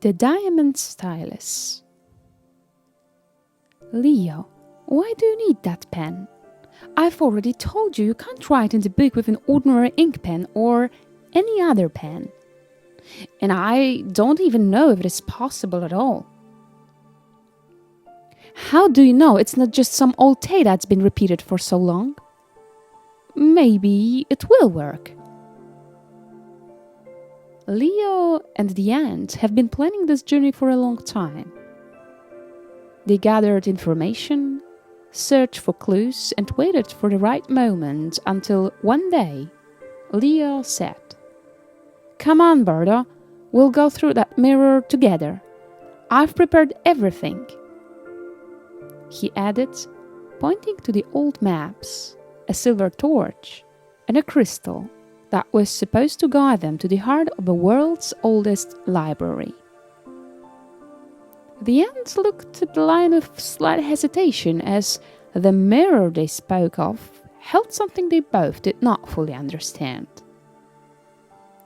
The Diamond Stylus. Leo, why do you need that pen? I've already told you can't write in the book with an ordinary ink pen or any other pen. And I don't even know if it is possible at all. How do you know it's not just some old tale that's been repeated for so long? Maybe it will work. Leo and the ant have been planning this journey for a long time. They gathered information, searched for clues, and waited for the right moment until one day, Leo said, "Come on, Bardo, we'll go through that mirror together. I've prepared everything." He added, pointing to the old maps, a silver torch, and a crystal that was supposed to guide them to the heart of the world's oldest library. The ants looked at the lion with slight hesitation as the mirror they spoke of held something they both did not fully understand.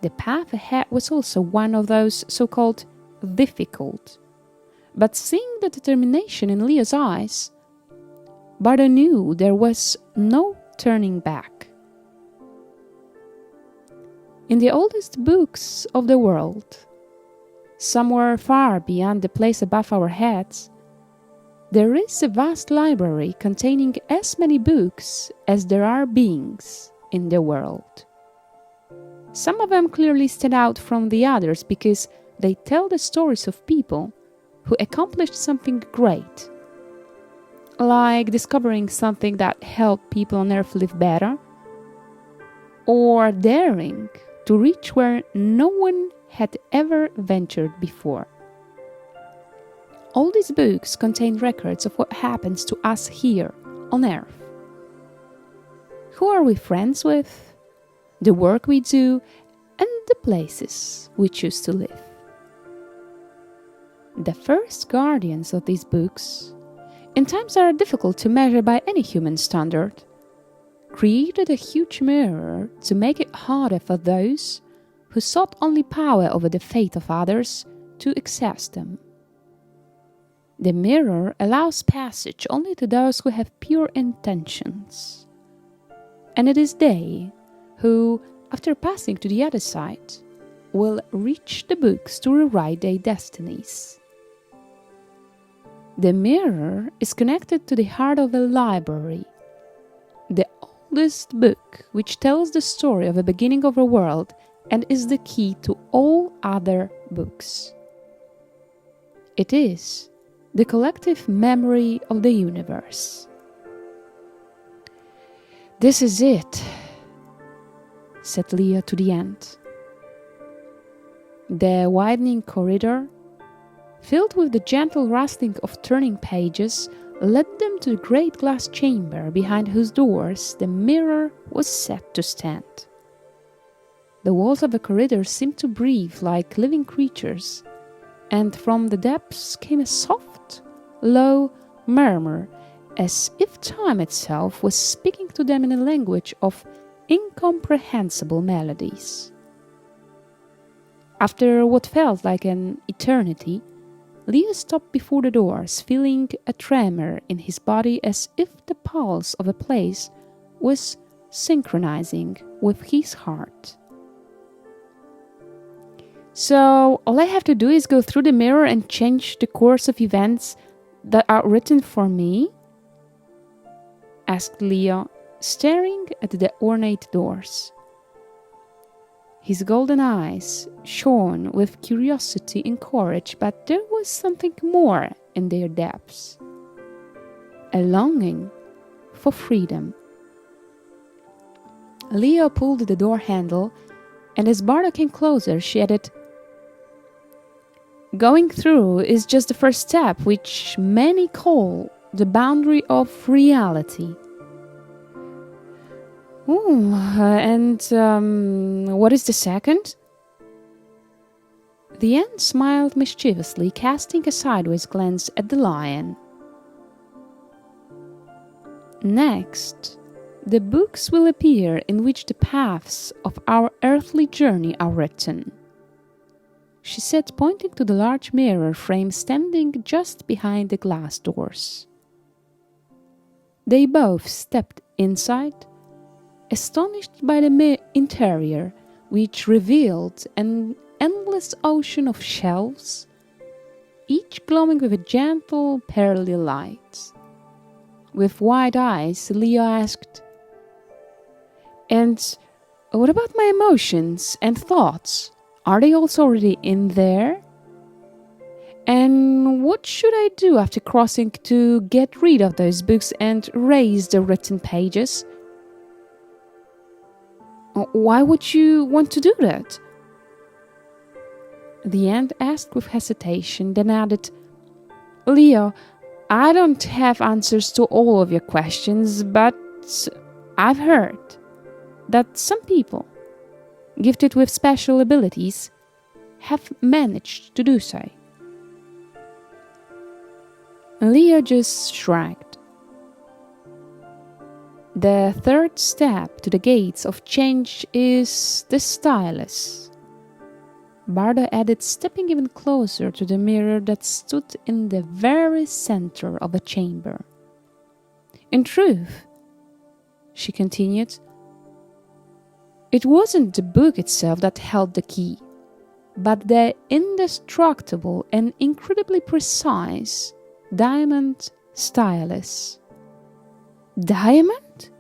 The path ahead was also one of those so-called difficult, but seeing the determination in Leo's eyes, Bardo knew there was no turning back. In the oldest books of the world, somewhere far beyond the place above our heads, there is a vast library containing as many books as there are beings in the world. Some of them clearly stand out from the others because they tell the stories of people who accomplished something great, like discovering something that helped people on Earth live better, or daring to reach where no one had ever ventured before. All these books contain records of what happens to us here on Earth. Who are we friends with, the work we do, and the places we choose to live. The first guardians of these books, in times that are difficult to measure by any human standard, created a huge mirror to make it harder for those who sought only power over the fate of others to access them. The mirror allows passage only to those who have pure intentions. And it is they who, after passing to the other side, will reach the books to rewrite their destinies. The mirror is connected to the heart of the library, the oldest book which tells the story of the beginning of the world and is the key to all other books. It is the collective memory of the universe. "This is it," said Leo to the ant. The widening corridor, filled with the gentle rustling of turning pages, led them to the great glass chamber behind whose doors the mirror was set to stand. The walls of the corridor seemed to breathe like living creatures, and from the depths came a soft, low murmur, as if time itself was speaking to them in a language of incomprehensible melodies. After what felt like an eternity, Leo stopped before the doors, feeling a tremor in his body as if the pulse of a place was synchronizing with his heart. "So, all I have to do is go through the mirror and change the course of events that are written for me?" asked Leo, staring at the ornate doors. His golden eyes shone with curiosity and courage, but there was something more in their depths. A longing for freedom. Leo pulled the door handle, and as Bardo came closer, she added, "Going through is just the first step, which many call the boundary of reality." "Ooh, and what is the second?" The ant smiled mischievously, casting a sideways glance at the lion. "Next, the books will appear in which the paths of our earthly journey are written. she said, pointing to the large mirror frame standing just behind the glass doors. They both stepped inside, astonished by the interior, which revealed an endless ocean of shelves, each glowing with a gentle pearly light. With wide eyes, Leo asked, "And what about my emotions and thoughts? Are they also already in there? And what should I do after crossing to get rid of those books and erase the written pages?" "Why would you want to do that?" The ant asked with hesitation, then added, "Leo, I don't have answers to all of your questions, but I've heard that some people, gifted with special abilities, have managed to do so." Leo just shrugged. "The third step to the gates of change is the stylus," Bardo added, stepping even closer to the mirror that stood in the very center of the chamber. "In truth," she continued, "it wasn't the book itself that held the key, but the indestructible and incredibly precise diamond stylus." "Diamond?"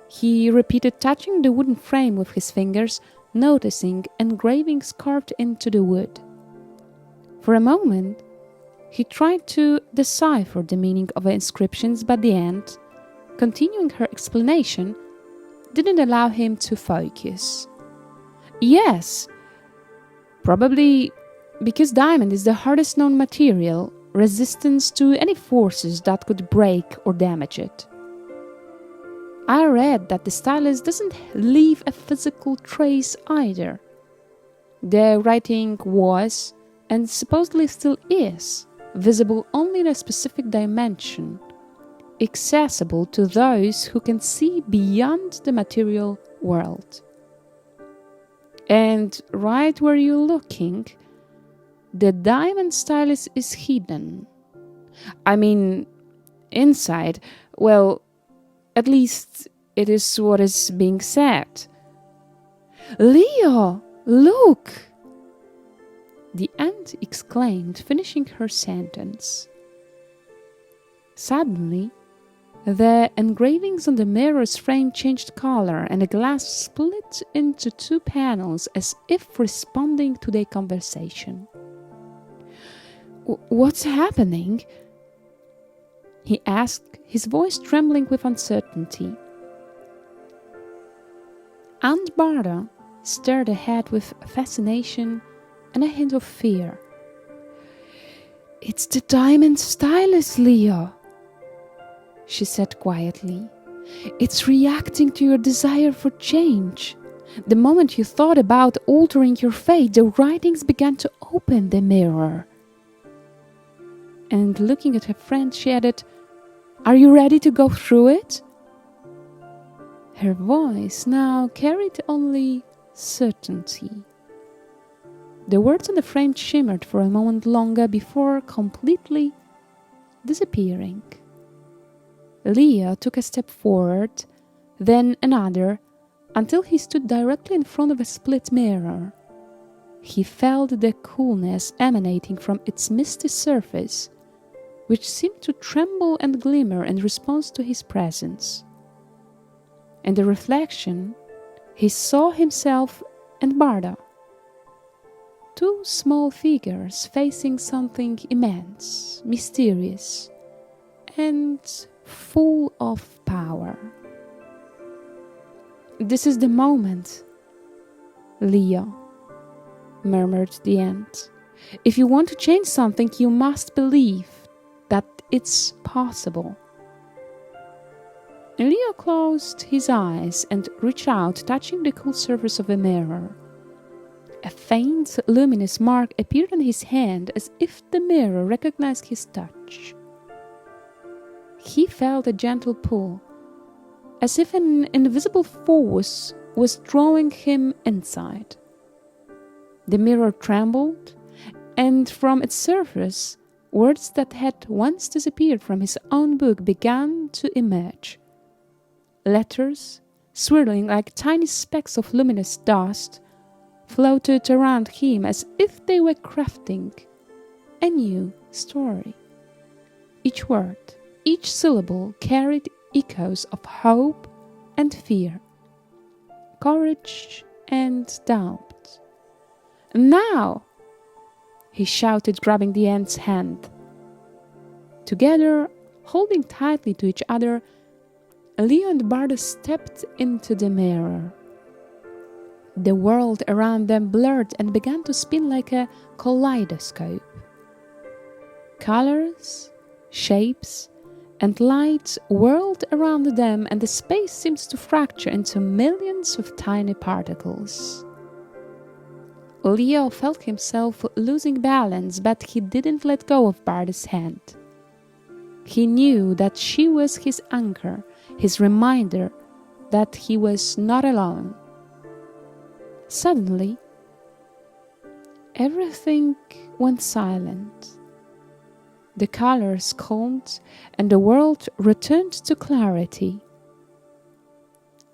he repeated, touching the wooden frame with his fingers, noticing engravings carved into the wood. For a moment, he tried to decipher the meaning of the inscriptions, but the ant, continuing her explanation, didn't allow him to focus. "Yes, probably because diamond is the hardest known material, resistance to any forces that could break or damage it. I read that the stylus doesn't leave a physical trace either. The writing was, and supposedly still is, visible only in a specific dimension, accessible to those who can see beyond the material world. And right where you're looking, the diamond stylus is hidden. I mean, inside, well, at least it is what is being said." "Leo, look!" the ant exclaimed, finishing her sentence. Suddenly, the engravings on the mirror's frame changed color and the glass split into two panels as if responding to their conversation. "What's happening?" he asked, his voice trembling with uncertainty. Aunt Bardo stared ahead with fascination and a hint of fear. "It's the diamond stylus, Leo," she said quietly. "It's reacting to your desire for change. The moment you thought about altering your fate, the writings began to open the mirror." And looking at her friend, she added, "Are you ready to go through it?" Her voice now carried only certainty. The words on the frame shimmered for a moment longer before completely disappearing. Leo took a step forward, then another, until he stood directly in front of a split mirror. He felt the coolness emanating from its misty surface, which seemed to tremble and glimmer in response to his presence. In the reflection, he saw himself and Bardo, two small figures facing something immense, mysterious, and full of power. "This is the moment, Leo," murmured the ant. "If you want to change something, you must believe that it's possible." Leo closed his eyes and reached out, touching the cool surface of the mirror. A faint, luminous mark appeared on his hand, as if the mirror recognized his touch. He felt a gentle pull, as if an invisible force was drawing him inside. The mirror trembled, and from its surface, words that had once disappeared from his own book began to emerge. Letters, swirling like tiny specks of luminous dust, floated around him as if they were crafting a new story. Each word, each syllable carried echoes of hope and fear, courage and doubt. "Now!" he shouted, grabbing the ant's hand. Together, holding tightly to each other, Leo and Bardo stepped into the mirror. The world around them blurred and began to spin like a kaleidoscope. Colors, shapes, and lights whirled around them, and the space seemed to fracture into millions of tiny particles. Leo felt himself losing balance, but he didn't let go of Bardo's hand. He knew that she was his anchor, his reminder that he was not alone. Suddenly, everything went silent. The colors calmed, and the world returned to clarity.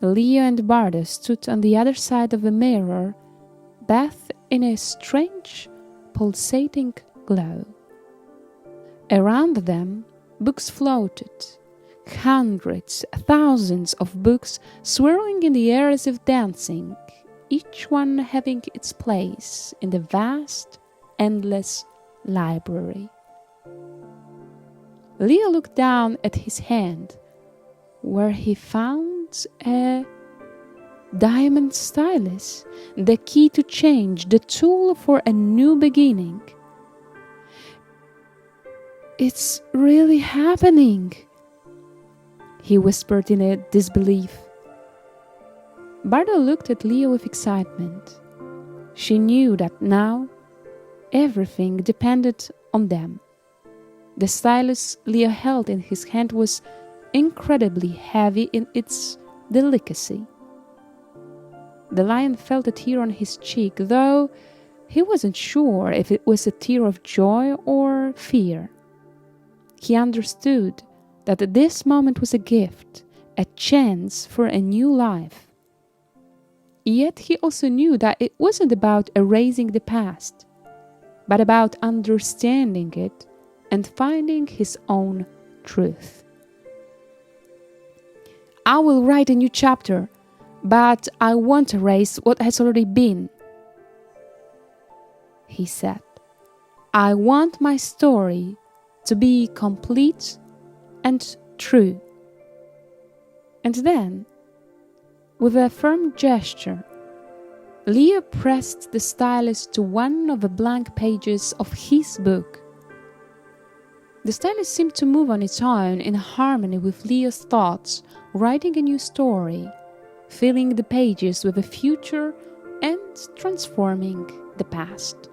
Leo and Bardo stood on the other side of the mirror, bathed in a strange, pulsating glow. Around them, books floated, hundreds, thousands of books swirling in the air as if dancing, each one having its place in the vast, endless library. Leo looked down at his hand, where he found a diamond stylus, the key to change, the tool for a new beginning. "It's really happening," he whispered in a disbelief. Bardo looked at Leo with excitement. She knew that now everything depended on them. The stylus Leo held in his hand was incredibly heavy in its delicacy. The lion felt a tear on his cheek, though he wasn't sure if it was a tear of joy or fear. He understood that this moment was a gift, a chance for a new life. Yet he also knew that it wasn't about erasing the past, but about understanding it and finding his own truth. "I will write a new chapter, but I won't erase what has already been," he said. "I want my story to be complete and true." And then, with a firm gesture, Leo pressed the stylus to one of the blank pages of his book. The stylus seemed to move on its own in harmony with Leo's thoughts, writing a new story, filling the pages with the future and transforming the past.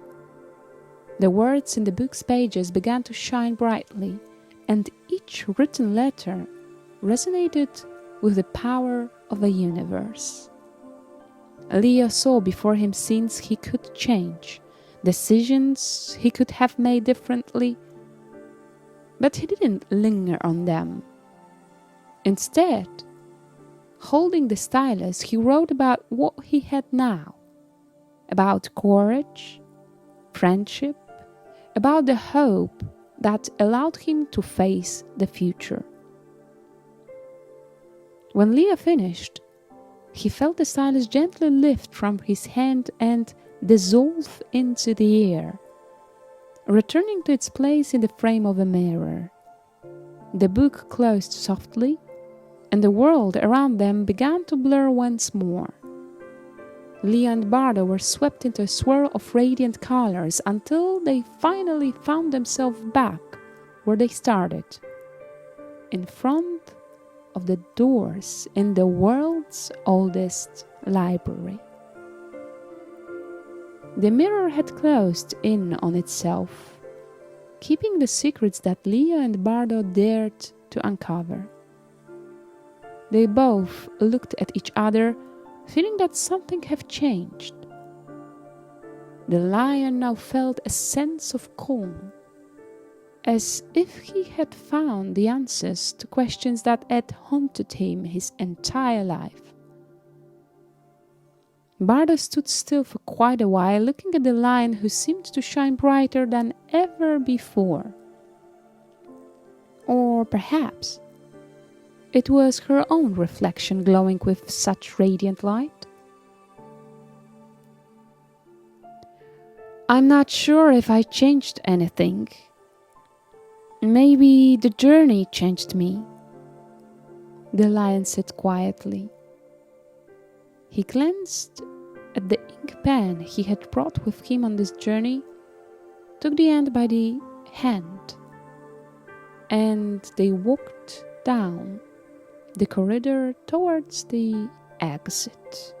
The words in the book's pages began to shine brightly, and each written letter resonated with the power of the universe. Leo saw before him scenes he could change, decisions he could have made differently, but he didn't linger on them. Instead, holding the stylus, he wrote about what he had now, about courage, friendship, about the hope that allowed him to face the future. When Leo finished, he felt the stylus gently lift from his hand and dissolve into the air, returning to its place in the frame of a mirror. The book closed softly, and the world around them began to blur once more. Leo and Bardo were swept into a swirl of radiant colors until they finally found themselves back where they started, in front of the doors in the world's oldest library. The mirror had closed in on itself, keeping the secrets that Leo and Bardo dared to uncover. They both looked at each other, feeling that something had changed. The lion now felt a sense of calm, as if he had found the answers to questions that had haunted him his entire life. Bardo stood still for quite a while, looking at the lion, who seemed to shine brighter than ever before. Or perhaps it was her own reflection glowing with such radiant light. "I'm not sure if I changed anything. Maybe the journey changed me," the lion said quietly. He glanced at the ink pen he had brought with him on this journey, took the ant by the hand, and they walked down the corridor towards the exit.